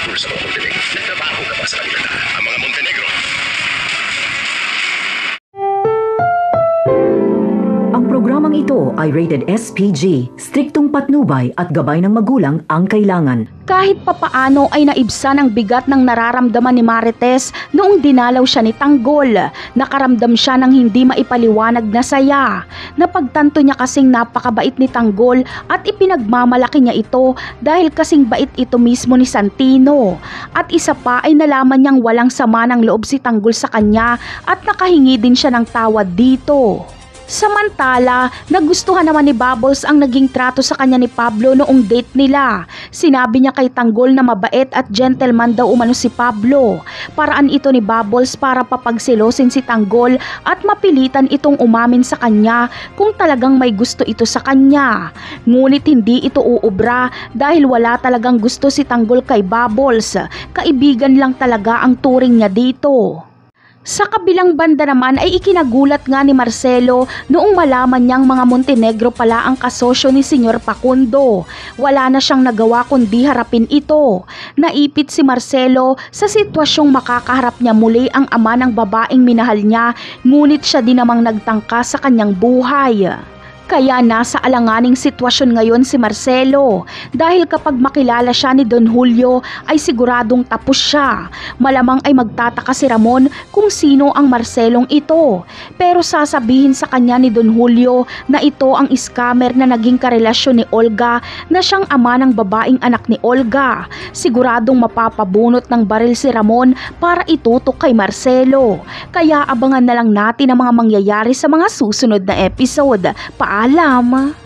tungkol sa mga Montenegro. Nagtrabaho ka ba sa kanila? Ang mga Montenegro. Ang programang ito ay rated SPG, striktong patnubay at gabay ng magulang ang kailangan. Kahit papaano ay naibsan ang bigat ng nararamdaman ni Marites noong dinalaw siya ni Tanggol. Nakaramdam siya ng hindi maipaliwanag na saya. Napagtanto niya kasing napakabait ni Tanggol at ipinagmamalaki niya ito dahil kasing bait ito mismo ni Santino. At isa pa ay nalaman niyang walang sama ng loob si Tanggol sa kanya at nakahingi din siya ng tawad dito. Samantala, nagustuhan naman ni Bubbles ang naging trato sa kanya ni Pablo noong date nila. Sinabi niya kay Tanggol na mabait at gentleman daw umano si Pablo. Paraan ito ni Bubbles para papagselosin si Tanggol at mapilitan itong umamin sa kanya kung talagang may gusto ito sa kanya. Ngunit hindi ito uubra dahil wala talagang gusto si Tanggol kay Bubbles. Kaibigan lang talaga ang turing niya dito. Sa kabilang banda naman ay ikinagulat nga ni Marcelo noong malaman niyang mga Montenegro pala ang kasosyo ni Senyor Facundo. Wala na siyang nagawa kundi harapin ito. Naipit si Marcelo sa sitwasyong makakaharap niya muli ang ama ng babaeng minahal niya, ngunit siya din namang nagtangka sa kanyang buhay. Kaya nasa alanganing sitwasyon ngayon si Marcelo dahil kapag makilala siya ni Don Julio ay siguradong tapos siya. Malamang ay magtataka si Ramon kung sino ang Marcelong ito. Pero sasabihin sa kanya ni Don Julio na ito ang scammer na naging karelasyon ni Olga na siyang ama ng babaeng anak ni Olga. Siguradong mapapabunot ng baril si Ramon para itutok kay Marcelo. Kaya abangan na lang natin ang mga mangyayari sa mga susunod na episode. Paalam!